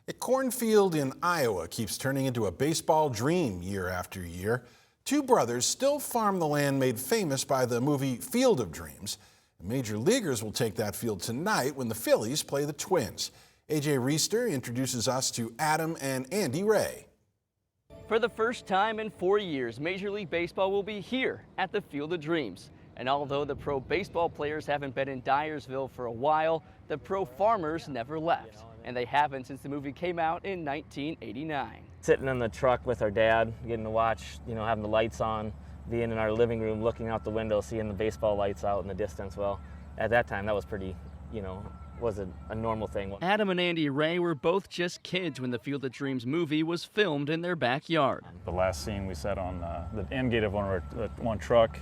A cornfield in Iowa keeps turning into a baseball dream year after year. Two brothers still farm the land made famous by the movie Field of Dreams. Major leaguers will take that field tonight when the Phillies play the Twins. AJ Reister introduces us to Adam and Andy Ray. For the first time in 4 years, Major League Baseball will be here at the Field of Dreams. And although the pro baseball players haven't been in Dyersville for a while, the pro farmers never left. And they haven't since the movie came out in 1989. Sitting in the truck with our dad, getting to watch, having the lights on, being in our living room, looking out the window, seeing the baseball lights out in the distance. Well, at that time, that was pretty, was a normal thing. Adam and Andy Ray were both just kids when the Field of Dreams movie was filmed in their backyard. The last scene we sat on the end gate of one truck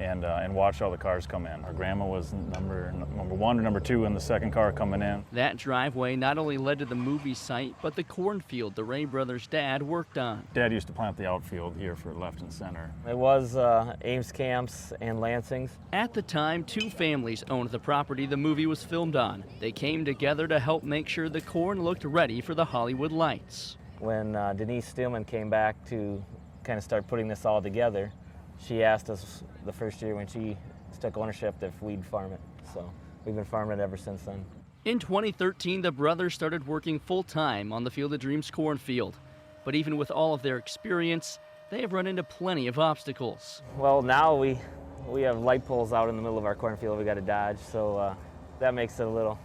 and watched all the cars come in. Our grandma was number one or number two in the second car coming in. That driveway not only led to the movie site, but the cornfield the Ray brothers' dad worked on. Dad used to plant the outfield here for left and center. It was Ames Camps and Lansing's. At the time, two families owned the property the movie was filmed on. They came together to help make sure the corn looked ready for the Hollywood lights. When Denise Stillman came back to kind of start putting this all together, she asked us the first year when she took ownership if we'd farm it. So we've been farming it ever since then. In 2013, the brothers started working full-time on the Field of Dreams cornfield. But even with all of their experience, they have run into plenty of obstacles. Well, now we have light poles out in the middle of our cornfield we got to dodge, so that makes it a little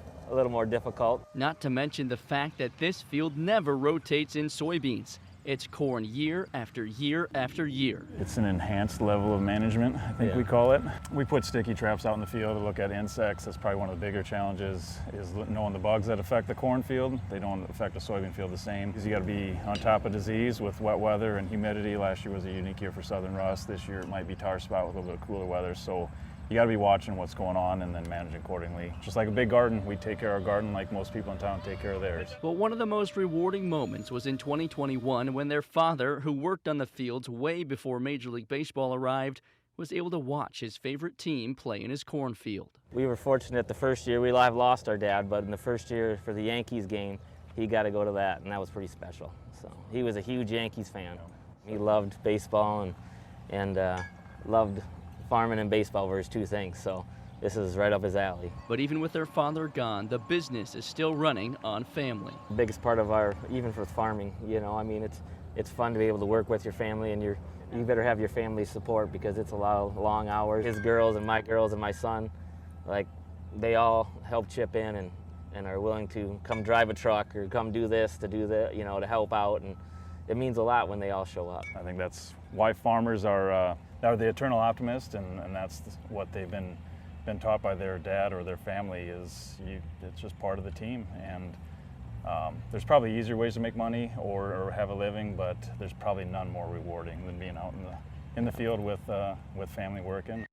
more difficult. Not to mention the fact that this field never rotates in soybeans. It's corn year after year after year. It's an enhanced level of management, I think we call it. We put sticky traps out in the field to look at insects. That's probably one of the bigger challenges, is knowing the bugs that affect the cornfield. They don't affect the soybean field the same. Because you got to be on top of disease with wet weather and humidity. Last year was a unique year for southern rust. This year it might be tar spot with a little bit of cooler weather. So you got to be watching what's going on and then managing accordingly. Just like a big garden, we take care of our garden like most people in town take care of theirs. But one of the most rewarding moments was in 2021 when their father, who worked on the fields way before Major League Baseball arrived, was able to watch his favorite team play in his cornfield. We were fortunate the first year. We lost our dad, but in the first year for the Yankees game, he got to go to that, and that was pretty special. So he was a huge Yankees fan. He loved baseball and loved farming and baseball were his two things, so this is right up his alley. But even with their father gone, the business is still running on family. The biggest part of even for farming, it's fun to be able to work with your family, and you better have your family's support because it's a lot of long hours. His girls and my son, they all help chip in and are willing to come drive a truck or come do this, to do that, to help out, and it means a lot when they all show up. I think that's why farmers are the eternal optimist, and that's what they've been taught by their dad or their family. It's just part of the team, and there's probably easier ways to make money or have a living, but there's probably none more rewarding than being out in the field with family working.